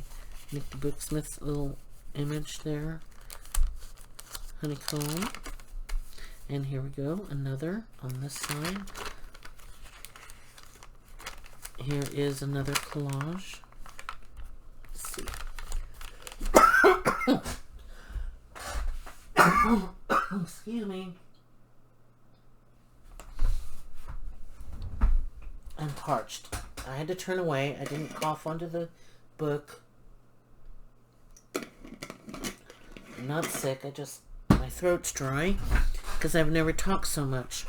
Nik the Book Smiths little image there. Honeycomb. And here we go, another on this side. Here is another collage. Let's see. Excuse me. I'm parched. I had to turn away. I didn't cough onto the book. I'm not sick. My throat's dry because I've never talked so much.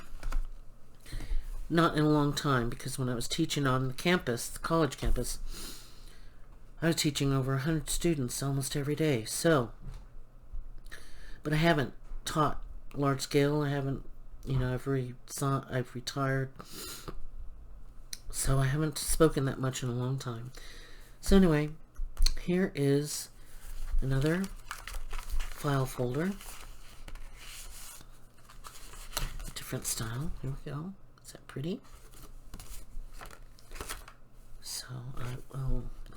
Not in a long time, because when I was teaching on the campus, the college campus, I was teaching over 100 students almost every day. So, but I haven't taught large scale. I haven't, I've retired. So I haven't spoken that much in a long time. So anyway, here is another file folder. Different style. Here we go. Is that pretty? So I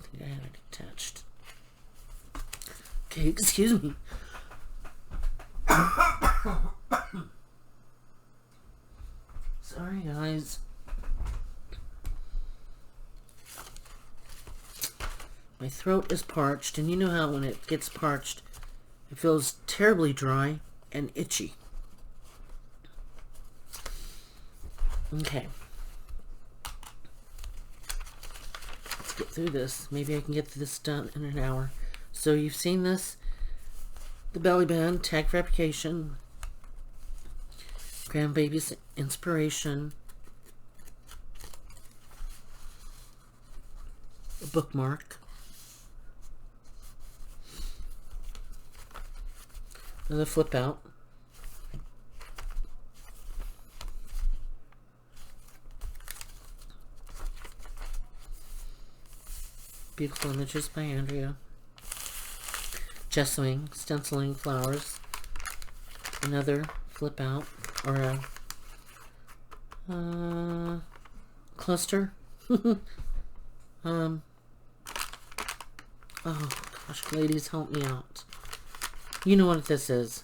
think I had it attached. Okay, excuse me. Sorry, guys. My throat is parched, and you know how when it gets parched, it feels terribly dry and itchy. Okay. Let's get through this. Maybe I can get this done in an hour. So you've seen this. The belly band, tag for application, grandbaby's inspiration, a bookmark, another flip out, beautiful images by Andrea, gessoing, stenciling flowers, another flip out, or a cluster. Oh gosh, ladies, help me out. You know what this is.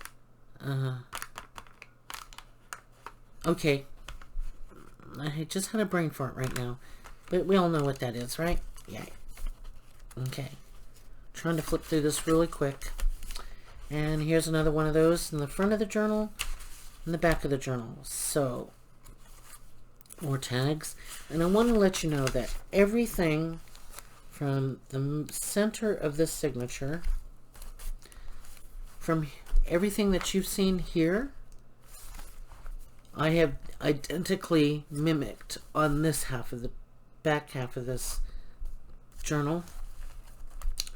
Okay. I just had a brain fart right now. But we all know what that is, right? Yeah. Okay. Trying to flip through this really quick. And here's another one of those in the front of the journal and the back of the journal. So, more tags. And I want to let you know that everything from the center of this signature, from everything that you've seen here, I have identically mimicked on this half of the back half of this journal,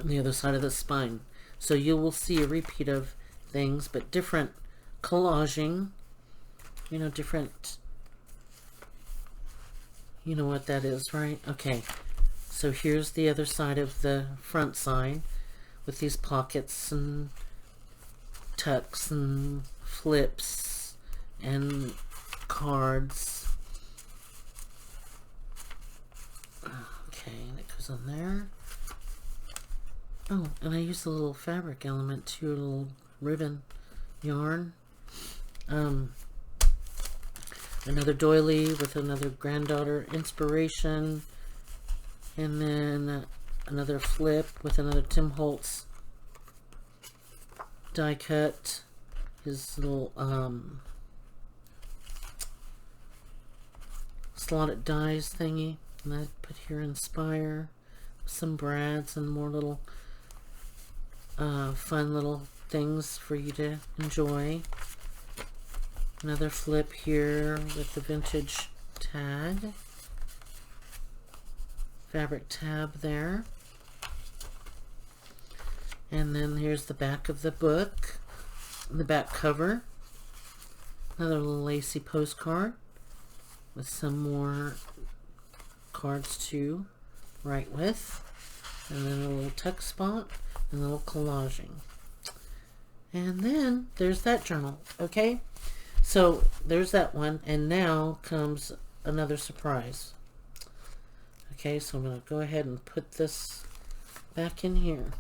on the other side of the spine. So you will see a repeat of things, but different collaging, different, you know what that is, right? Okay, so here's the other side of the front side with these pockets and tucks and flips and cards. Okay, that goes on there. Oh, and I used a little fabric element too, a little ribbon yarn. Another doily with another granddaughter inspiration, and then another flip with another Tim Holtz die cut, his little slotted dies thingy, and I put here inspire, some brads and more little fun little things for you to enjoy. Another flip here with the vintage tag, fabric tab there, and then here's the back of the book, the back cover, another little lacy postcard with some more cards to write with, and then a little tuck spot and a little collaging. And then there's that journal. Okay, so there's that one, and now comes another surprise. Okay, so I'm going to go ahead and put this back in here.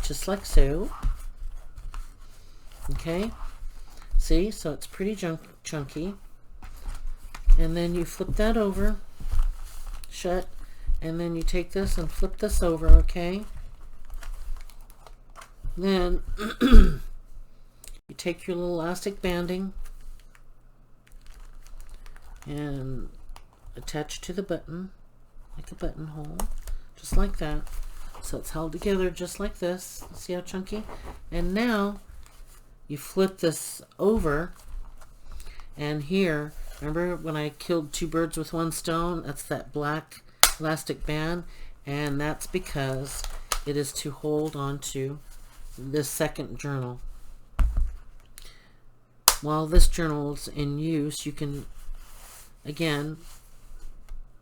Just like so. Okay, see, so it's pretty chunky. And then you flip that over, shut, and then you take this and flip this over, okay? Then you take your little elastic banding and attach to the button, like a buttonhole, just like that. So it's held together just like this. See how chunky? And now you flip this over, and here, remember when I killed two birds with one stone? That's that black elastic band, and that's because it is to hold on to this second journal. While this journal is in use, you can again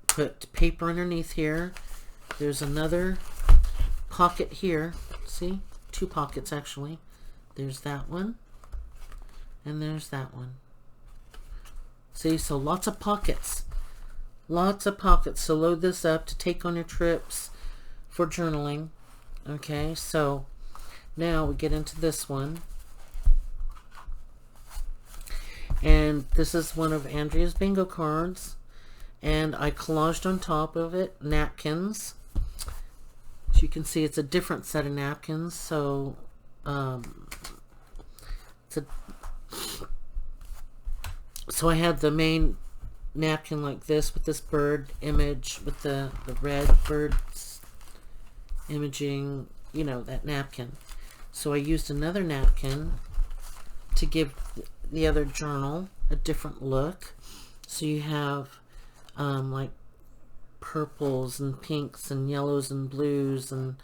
put paper underneath here. There's another pocket here. See? Two pockets actually. There's that one, and there's that one. See, so lots of pockets. Lots of pockets to load this up to take on your trips for journaling. Okay, so now we get into this one. And this is one of Andrea's bingo cards. And I collaged on top of it napkins. As you can see, it's a different set of napkins. So so I had the main napkin like this with this bird image with the red birds imaging, you know, that napkin. So I used another napkin to give the other journal a different look. So you have like purples and pinks and yellows and blues and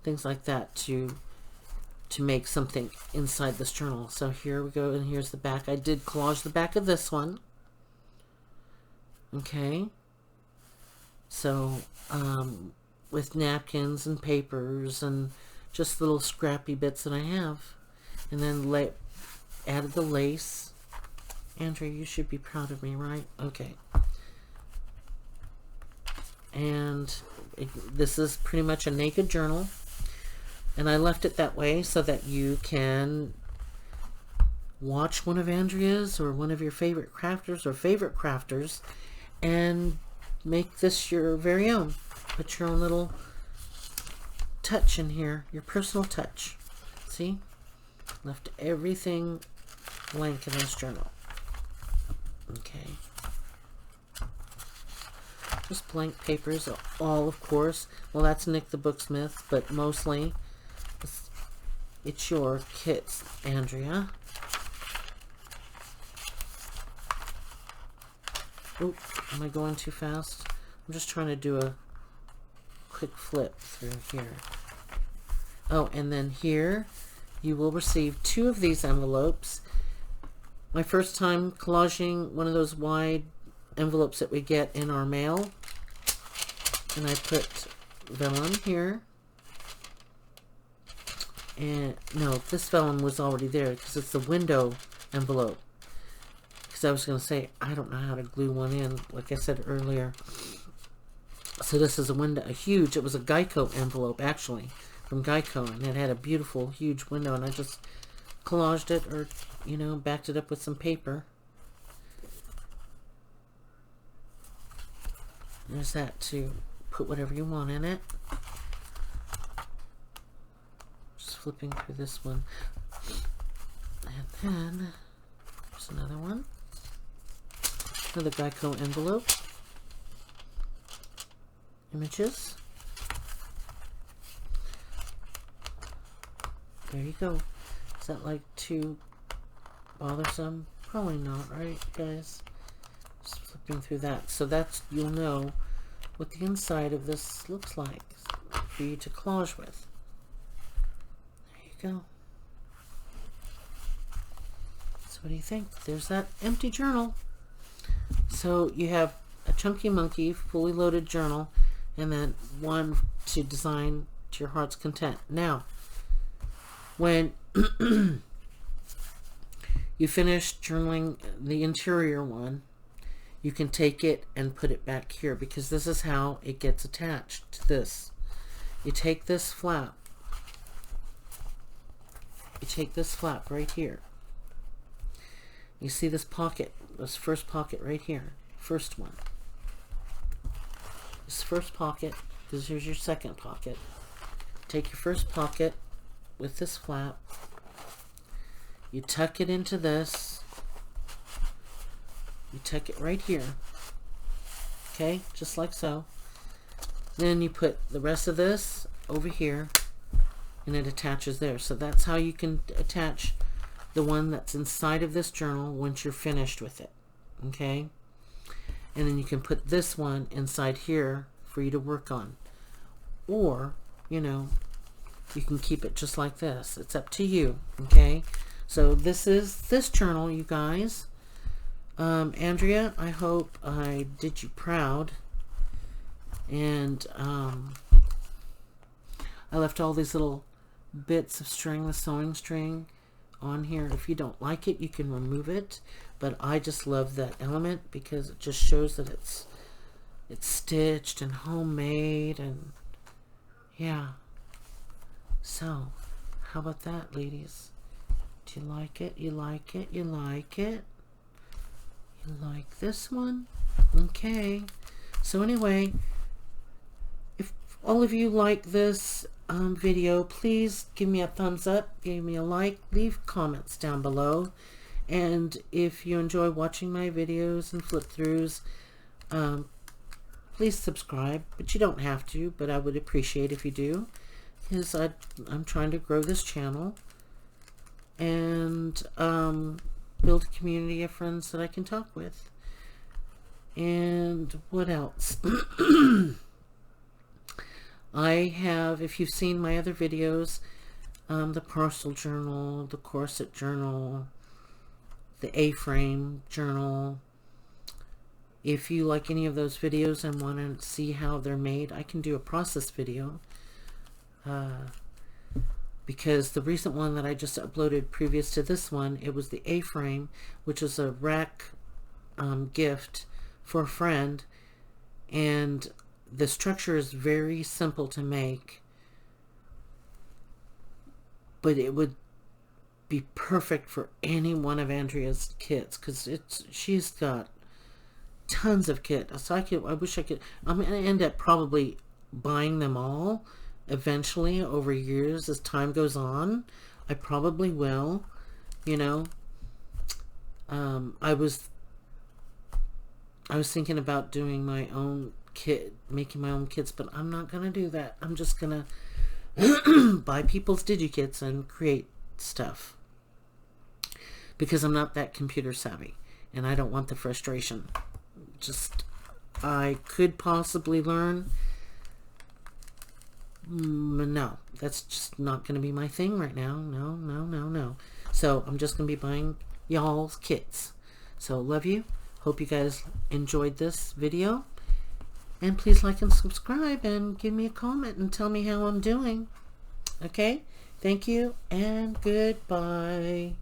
things like that to make something inside this journal. So here we go, and here's the back. I did collage the back of this one. Okay. So with napkins and papers and just little scrappy bits that I have. And then added the lace. Andrea, you should be proud of me, right? Okay. And this is pretty much a naked journal. And I left it that way so that you can watch one of Andrea's or one of your favorite crafters and make this your very own. Put your own little touch in here, your personal touch. See? Left everything blank in this journal. Okay. Just blank papers, all of course. Well, that's Nik the Book Smiths, but mostly it's your kits, Andrea. Oop, am I going too fast? I'm just trying to do a quick flip through here. Oh, and then here you will receive 2 of these envelopes. My first time collaging one of those wide envelopes that we get in our mail. And I put vellum here. And no, this vellum was already there because it's the window envelope. Because I was going to say, I don't know how to glue one in, like I said earlier. So this is a window, it was a Geico envelope actually, from Geico. And it had a beautiful, huge window. And I just collaged it, or, you know, backed it up with some paper. There's that to put whatever you want in it. Just flipping through this one. And then there's another one. Another Geico envelope. Images. There you go. Is that like too bothersome? Probably not, right, guys? Just flipping through that. So that's, you'll know what the inside of this looks like for you to collage with. There you go. So what do you think? There's that empty journal. So you have a chunky monkey, fully loaded journal, and then one to design to your heart's content. Now, when you finish journaling the interior one, you can take it and put it back here, because this is how it gets attached to this. You take this flap. You take this flap right here. You see this pocket, this first pocket right here. First one. This first pocket, because here's your second pocket. Take your first pocket with this flap. You tuck it into this. You tuck it right here. Okay, just like so. Then you put the rest of this over here and it attaches there. So that's how you can attach the one that's inside of this journal once you're finished with it. Okay? And then you can put this one inside here for you to work on. Or, you know, you can keep it just like this. It's up to you. Okay? So this is this journal, you guys. Andrea, I hope I did you proud. And I left all these little bits of string, the sewing string, on here. If you don't like it, you can remove it. But I just love that element because it just shows that it's stitched and homemade, and yeah. So, how about that, ladies? Do you like it? You like it? You like it? You like this one? Okay. So anyway, if all of you like this video, please give me a thumbs up, give me a like, leave comments down below. And if you enjoy watching my videos and flip throughs, please subscribe. But you don't have to, but I would appreciate if you do, because I'm trying to grow this channel and build a community of friends that I can talk with. And what else? I have, if you've seen my other videos, the parcel journal, the corset journal, the A-frame journal. If you like any of those videos and want to see how they're made, I can do a process video. Because the recent one that I just uploaded previous to this one, it was the A-frame, which is a rack gift for a friend, and the structure is very simple to make, but it would be perfect for any one of Andrea's kits, because she's got tons of kits. So I wish I could. I'm going to end up probably buying them all eventually over years as time goes on. I probably will, you know. I was thinking about doing my own kit, making my own kits, but I'm not gonna do that. I'm just gonna buy people's digi kits and create stuff, because I'm not that computer savvy and I don't want the frustration. Just, I could possibly learn. No, that's just not going to be my thing right now. No, no, no, no. So I'm just going to be buying y'all's kits. So love you. Hope you guys enjoyed this video. And please like and subscribe and give me a comment and tell me how I'm doing. Okay? Thank you and goodbye.